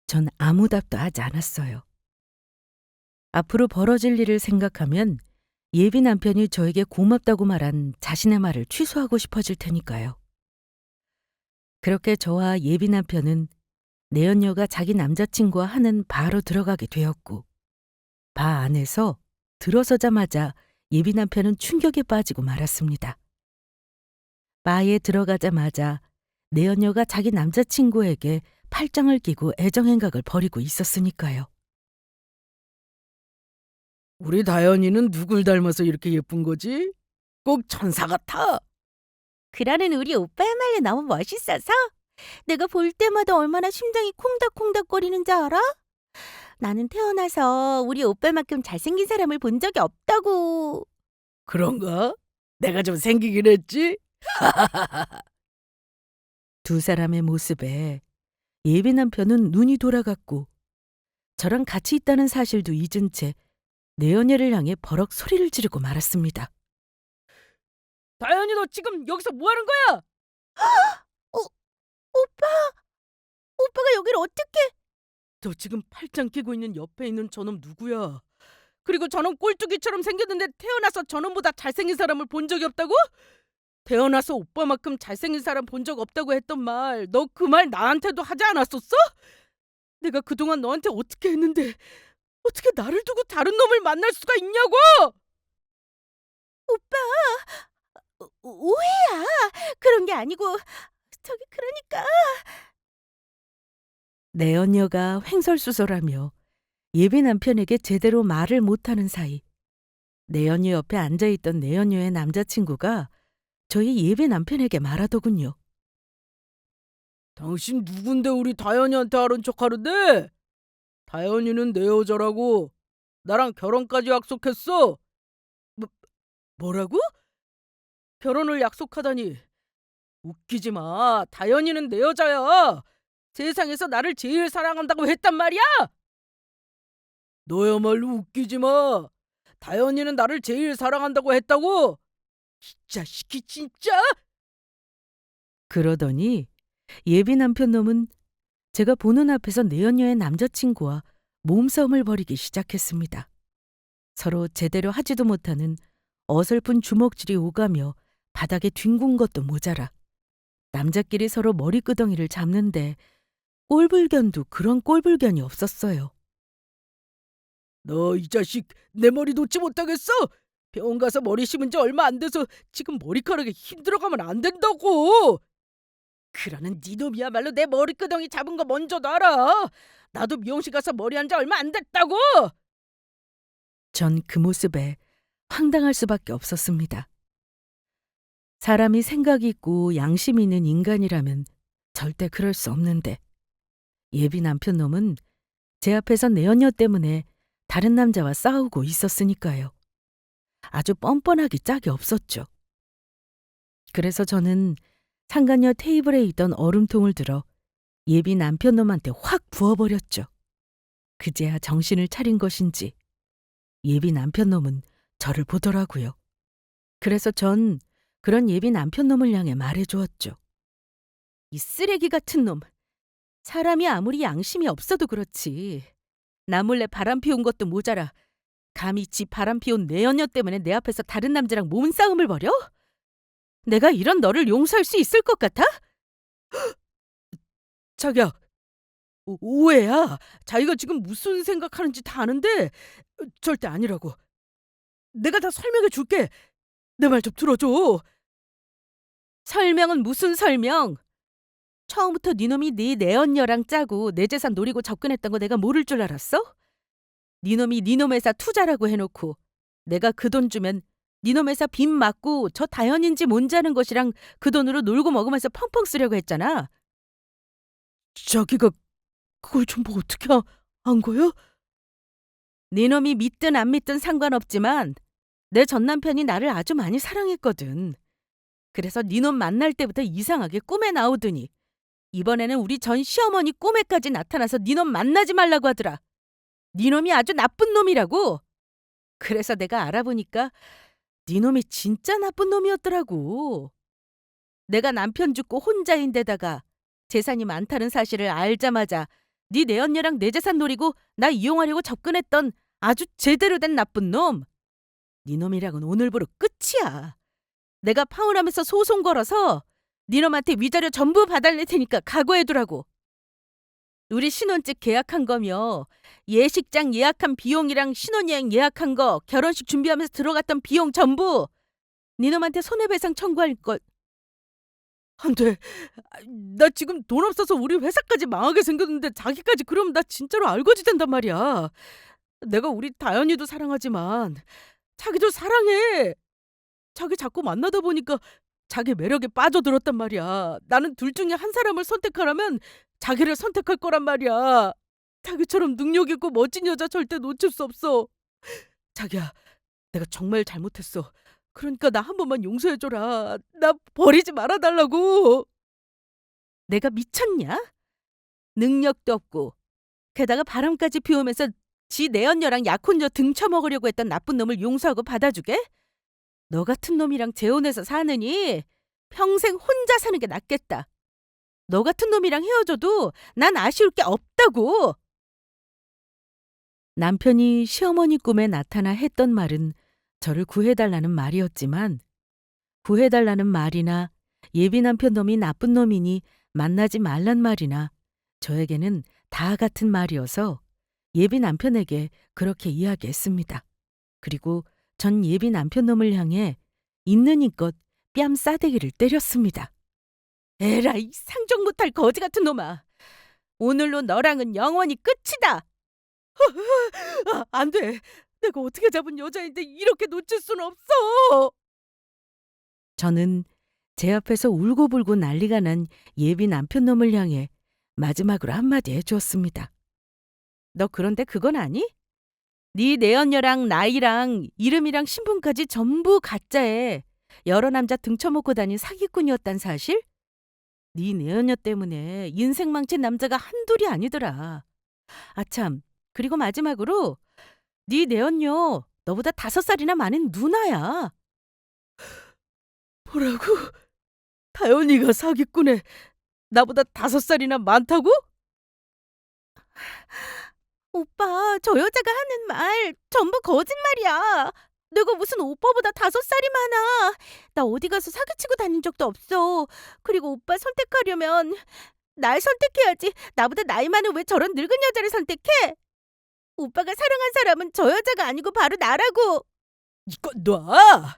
전 아무 답도 하지 않았어요. 앞으로 벌어질 일을 생각하면 예비 남편이 저에게 고맙다고 말한 자신의 말을 취소하고 싶어질 테니까요. 그렇게 저와 예비 남편은 내연녀가 자기 남자친구와 하는 바로 들어가게 되었고, 바 안에서 들어서자마자 예비 남편은 충격에 빠지고 말았습니다. 바에 들어가자마자 내연녀가 자기 남자친구에게 팔짱을 끼고 애정행각을 벌이고 있었으니까요. 우리 다현이는 누굴 닮아서 이렇게 예쁜 거지? 꼭 천사 같아. 그러는 우리 오빠야말로 너무 멋있어서 내가 볼 때마다 얼마나 심장이 콩닥콩닥거리는지 알아? 나는 태어나서 우리 오빠만큼 잘생긴 사람을 본 적이 없다고. 그런가? 내가 좀 생기긴 했지? 두 사람의 모습에 예비 남편은 눈이 돌아갔고, 저랑 같이 있다는 사실도 잊은 채 내연녀를 향해 버럭 소리를 지르고 말았습니다. 다현이, 너 지금 여기서 뭐 하는 거야? 오, 오빠, 오빠가 여길 어떻게? 너 지금 팔짱 끼고 있는 옆에 있는 저놈 누구야? 그리고 저놈 꼴뚜기처럼 생겼는데 태어나서 저놈보다 잘생긴 사람을 본 적이 없다고? 태어나서 오빠만큼 잘생긴 사람 본 적 없다고 했던 말, 너 그 말 나한테도 하지 않았었어? 내가 그동안 너한테 어떻게 했는데 어떻게 나를 두고 다른 놈을 만날 수가 있냐고! 오빠, 오해야. 그런 게 아니고 저기 그러니까. 내연녀가 횡설수설하며 예비 남편에게 제대로 말을 못하는 사이, 내연녀 옆에 앉아있던 내연녀의 남자친구가 저희 예비 남편에게 말하더군요. 당신 누군데 우리 다현이한테 하는 척하는데? 다현이는 내 여자라고. 나랑 결혼까지 약속했어. 뭐라고? 결혼을 약속하다니. 웃기지 마. 다현이는 내 여자야. 세상에서 나를 제일 사랑한다고 했단 말이야. 너야말로 웃기지 마. 다현이는 나를 제일 사랑한다고 했다고. 이 자식이 진짜. 그러더니 예비 남편 놈은 제가 보는 앞에서 내연녀의 남자친구와 몸싸움을 벌이기 시작했습니다. 서로 제대로 하지도 못하는 어설픈 주먹질이 오가며 바닥에 뒹군 것도 모자라 남자끼리 서로 머리끄덩이를 잡는데 꼴불견도 그런 꼴불견이 없었어요. 너 이 자식, 내 머리 놓지 못하겠어? 병원 가서 머리 심은 지 얼마 안 돼서 지금 머리카락에 힘들어가면 안 된다고. 그러는 네 놈이야말로 내 머리끄덩이 잡은 거 먼저 놔라. 나도 미용실 가서 머리 한 지 얼마 안 됐다고. 전 그 모습에 황당할 수밖에 없었습니다. 사람이 생각이 있고 양심이 있는 인간이라면 절대 그럴 수 없는데, 예비 남편 놈은 제 앞에서 내연녀 때문에 다른 남자와 싸우고 있었으니까요. 아주 뻔뻔하기 짝이 없었죠. 그래서 저는 상간녀 테이블에 있던 얼음통을 들어 예비 남편 놈한테 확 부어버렸죠. 그제야 정신을 차린 것인지 예비 남편 놈은 저를 보더라고요. 그래서 전 그런 예비 남편 놈을 향해 말해주었죠. 이 쓰레기 같은 놈. 사람이 아무리 양심이 없어도 그렇지. 나 몰래 바람 피운 것도 모자라 감히 지 바람 피운 내연녀 때문에 내 앞에서 다른 남자랑 몸싸움을 벌여? 내가 이런 너를 용서할 수 있을 것 같아? 자기야, 오해야. 자기가 지금 무슨 생각하는지 다 아는데 절대 아니라고. 내가 다 설명해 줄게. 내 말 좀 들어줘. 설명은 무슨 설명? 처음부터 니놈이 네 내연녀랑 짜고 내 재산 노리고 접근했던 거 내가 모를 줄 알았어? 니놈이 니놈 회사 투자라고 해놓고 내가 그 돈 주면 니놈 회사 빚 맞고 저 다현인지 뭔지 아는 것이랑 그 돈으로 놀고 먹으면서 펑펑 쓰려고 했잖아. 자기가 그걸 전부 어떻게 안 거야? 니놈이 믿든 안 믿든 상관없지만 내 전남편이 나를 아주 많이 사랑했거든. 그래서 니놈 만날 때부터 이상하게 꿈에 나오더니 이번에는 우리 전 시어머니 꿈에까지 나타나서 니놈 만나지 말라고 하더라. 니놈이 아주 나쁜 놈이라고. 그래서 내가 알아보니까 니놈이 진짜 나쁜 놈이었더라고. 내가 남편 죽고 혼자인데다가 재산이 많다는 사실을 알자마자 네 내언녀랑 내 재산 노리고 나 이용하려고 접근했던 아주 제대로 된 나쁜 놈. 니놈이랑은 오늘부로 끝이야. 내가 파혼하면서 소송 걸어서 니놈한테 위자료 전부 받아낼 테니까 각오해두라고. 우리 신혼집 계약한 거며 예식장 예약한 비용이랑 신혼여행 예약한 거 결혼식 준비하면서 들어갔던 비용 전부 니놈한테 손해배상 청구할 것. 안 돼. 나 지금 돈 없어서 우리 회사까지 망하게 생겼는데 자기까지 그러면 나 진짜로 알거지 된단 말이야. 내가 우리 다현이도 사랑하지만 자기도 사랑해. 자기 자꾸 만나다 보니까 자기 매력에 빠져들었단 말이야. 나는 둘 중에 한 사람을 선택하라면 자기를 선택할 거란 말이야. 자기처럼 능력 있고 멋진 여자 절대 놓칠 수 없어. 자기야, 내가 정말 잘못했어. 그러니까 나 한 번만 용서해줘라. 나 버리지 말아달라고. 내가 미쳤냐? 능력도 없고 게다가 바람까지 피우면서 지 내언녀랑 약혼녀 등쳐먹으려고 했던 나쁜 놈을 용서하고 받아주게? 너 같은 놈이랑 재혼해서 사느니 평생 혼자 사는 게 낫겠다. 너 같은 놈이랑 헤어져도 난 아쉬울 게 없다고. 남편이 시어머니 꿈에 나타나 했던 말은 저를 구해달라는 말이었지만 구해달라는 말이나 예비 남편 놈이 나쁜 놈이니 만나지 말란 말이나 저에게는 다 같은 말이어서 예비 남편에게 그렇게 이야기했습니다. 그리고 전 예비 남편 놈을 향해 있는 힘껏 뺨 싸대기를 때렸습니다. 에라이 상종 못할 거지 같은 놈아. 오늘로 너랑은 영원히 끝이다. 안 돼. 내가 어떻게 잡은 여자인데 이렇게 놓칠 순 없어. 저는 제 앞에서 울고불고 난리가 난 예비 남편 놈을 향해 마지막으로 한마디 해주었습니다. 너 그런데 그건 아니? 네 내언녀랑 나이랑 이름이랑 신분까지 전부 가짜에 여러 남자 등쳐먹고 다닌 사기꾼이었단 사실? 네 내언녀 때문에 인생 망친 남자가 한둘이 아니더라. 아참, 그리고 마지막으로 네 내언녀 너보다 5살이나 많은 누나야. 뭐라고? 다현이가 사기꾼에 나보다 5살이나 많다고? 오빠, 저 여자가 하는 말 전부 거짓말이야. 내가 무슨 오빠보다 5살이 많아. 나 어디 가서 사기치고 다닌 적도 없어. 그리고 오빠 선택하려면 날 선택해야지. 나보다 나이 많은 왜 저런 늙은 여자를 선택해? 오빠가 사랑한 사람은 저 여자가 아니고 바로 나라고. 이거 놔!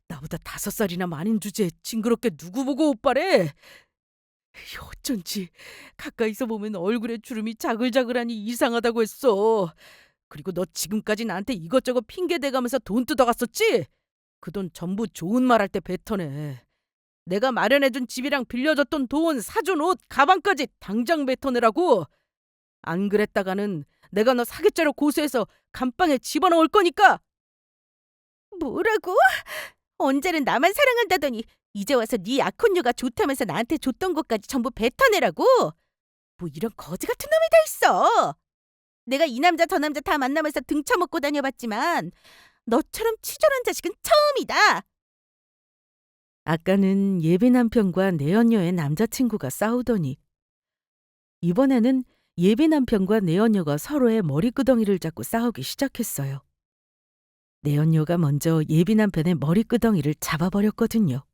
나보다 5살이나 많은 주제에 징그럽게 누구 보고 오빠래? 어쩐지 가까이서 보면 얼굴에 주름이 자글자글하니 이상하다고 했어. 그리고 너 지금까지 나한테 이것저것 핑계 대가면서 돈 뜯어갔었지? 그 돈 전부 좋은 말 할 때 뱉어내. 내가 마련해준 집이랑 빌려줬던 돈, 사준 옷, 가방까지 당장 뱉어내라고. 안 그랬다가는 내가 너 사기죄로 고소해서 감방에 집어넣을 거니까. 뭐라고? 언제는 나만 사랑한다더니 이제 와서 네 약혼녀가 좋다면서 나한테 줬던 것까지 전부 뱉어내라고? 뭐 이런 거지 같은 놈이 다 있어. 내가 이 남자 저 남자 다 만나면서 등쳐먹고 다녀봤지만 너처럼 치졸한 자식은 처음이다. 아까는 예비 남편과 내연녀의 남자친구가 싸우더니 이번에는 예비 남편과 내연녀가 서로의 머리끄덩이를 잡고 싸우기 시작했어요. 내연녀가 먼저 예비 남편의 머리끄덩이를 잡아버렸거든요.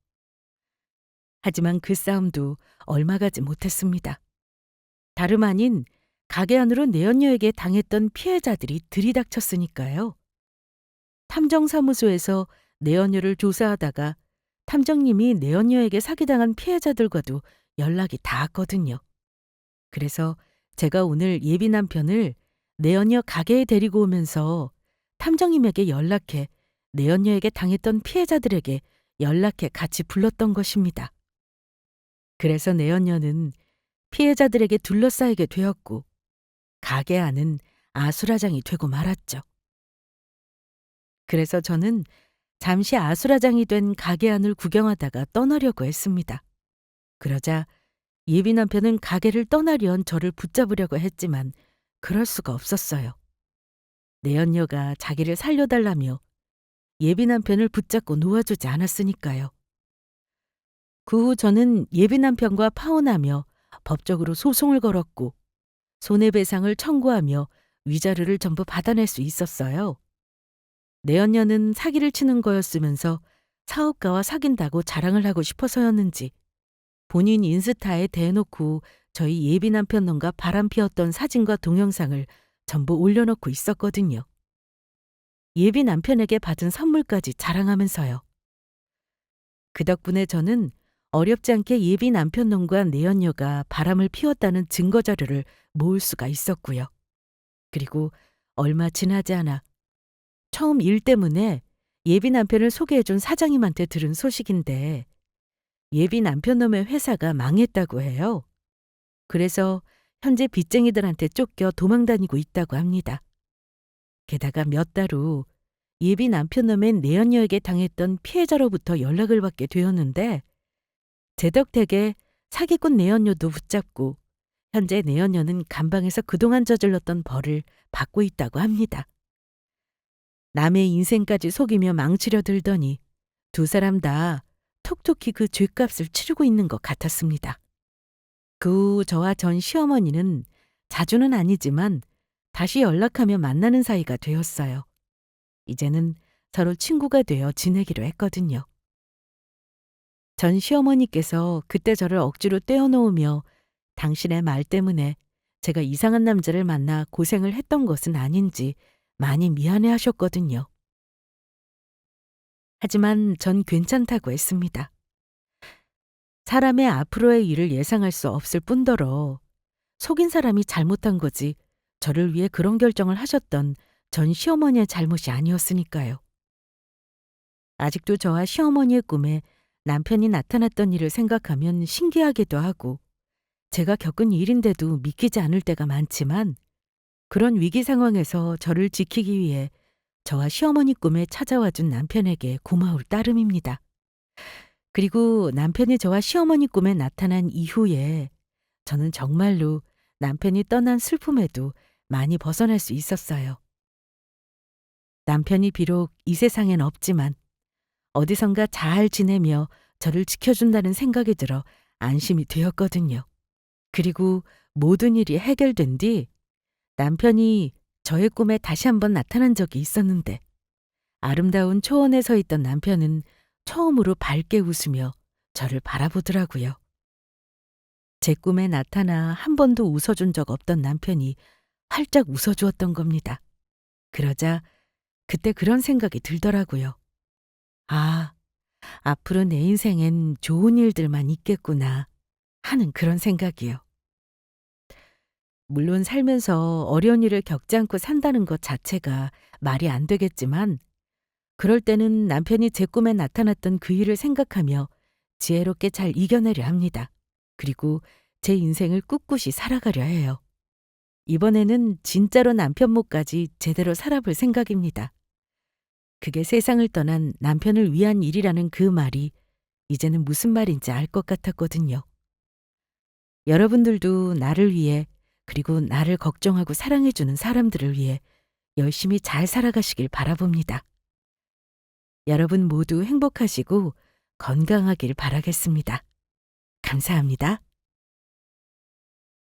하지만 그 싸움도 얼마 가지 못했습니다. 다름 아닌 가게 안으로 내연녀에게 당했던 피해자들이 들이닥쳤으니까요. 탐정사무소에서 내연녀를 조사하다가 탐정님이 내연녀에게 사기당한 피해자들과도 연락이 닿았거든요. 그래서 제가 오늘 예비 남편을 내연녀 가게에 데리고 오면서 탐정님에게 연락해 내연녀에게 당했던 피해자들에게 연락해 같이 불렀던 것입니다. 그래서 내연녀는 피해자들에게 둘러싸이게 되었고 가게 안은 아수라장이 되고 말았죠. 그래서 저는 잠시 아수라장이 된 가게 안을 구경하다가 떠나려고 했습니다. 그러자 예비 남편은 가게를 떠나려한 저를 붙잡으려고 했지만 그럴 수가 없었어요. 내연녀가 자기를 살려달라며 예비 남편을 붙잡고 놓아주지 않았으니까요. 그 후 저는 예비 남편과 파혼하며 법적으로 소송을 걸었고 손해배상을 청구하며 위자료를 전부 받아낼 수 있었어요. 내연녀는 사기를 치는 거였으면서 사업가와 사귄다고 자랑을 하고 싶어서였는지 본인 인스타에 대놓고 저희 예비 남편 놈과 바람 피웠던 사진과 동영상을 전부 올려놓고 있었거든요. 예비 남편에게 받은 선물까지 자랑하면서요. 그 덕분에 저는 어렵지 않게 예비 남편 놈과 내연녀가 바람을 피웠다는 증거 자료를 모을 수가 있었고요. 그리고 얼마 지나지 않아 처음 일 때문에 예비 남편을 소개해준 사장님한테 들은 소식인데 예비 남편 놈의 회사가 망했다고 해요. 그래서 현재 빚쟁이들한테 쫓겨 도망다니고 있다고 합니다. 게다가 몇 달 후 예비 남편 놈의 내연녀에게 당했던 피해자로부터 연락을 받게 되었는데 제덕택에 사기꾼 내연녀도 붙잡고 현재 내연녀는 감방에서 그동안 저질렀던 벌을 받고 있다고 합니다. 남의 인생까지 속이며 망치려 들더니 두 사람 다 톡톡히 그 죗값을 치르고 있는 것 같았습니다. 그 후 저와 전 시어머니는 자주는 아니지만 다시 연락하며 만나는 사이가 되었어요. 이제는 서로 친구가 되어 지내기로 했거든요. 전 시어머니께서 그때 저를 억지로 떼어놓으며 당신의 말 때문에 제가 이상한 남자를 만나 고생을 했던 것은 아닌지 많이 미안해 하셨거든요. 하지만 전 괜찮다고 했습니다. 사람의 앞으로의 일을 예상할 수 없을 뿐더러 속인 사람이 잘못한 거지 저를 위해 그런 결정을 하셨던 전 시어머니의 잘못이 아니었으니까요. 아직도 저와 시어머니의 꿈에 남편이 나타났던 일을 생각하면 신기하기도 하고 제가 겪은 일인데도 믿기지 않을 때가 많지만 그런 위기 상황에서 저를 지키기 위해 저와 시어머니 꿈에 찾아와 준 남편에게 고마울 따름입니다. 그리고 남편이 저와 시어머니 꿈에 나타난 이후에 저는 정말로 남편이 떠난 슬픔에도 많이 벗어날 수 있었어요. 남편이 비록 이 세상엔 없지만 어디선가 잘 지내며 저를 지켜준다는 생각이 들어 안심이 되었거든요. 그리고 모든 일이 해결된 뒤 남편이 저의 꿈에 다시 한번 나타난 적이 있었는데 아름다운 초원에 서 있던 남편은 처음으로 밝게 웃으며 저를 바라보더라고요. 제 꿈에 나타나 한 번도 웃어준 적 없던 남편이 활짝 웃어주었던 겁니다. 그러자 그때 그런 생각이 들더라고요. 아, 앞으로 내 인생엔 좋은 일들만 있겠구나 하는 그런 생각이요. 물론 살면서 어려운 일을 겪지 않고 산다는 것 자체가 말이 안 되겠지만 그럴 때는 남편이 제 꿈에 나타났던 그 일을 생각하며 지혜롭게 잘 이겨내려 합니다. 그리고 제 인생을 꿋꿋이 살아가려 해요. 이번에는 진짜로 남편 몫까지 제대로 살아볼 생각입니다. 그게 세상을 떠난 남편을 위한 일이라는 그 말이 이제는 무슨 말인지 알 것 같았거든요. 여러분들도 나를 위해 그리고 나를 걱정하고 사랑해주는 사람들을 위해 열심히 잘 살아가시길 바라봅니다. 여러분 모두 행복하시고 건강하길 바라겠습니다. 감사합니다.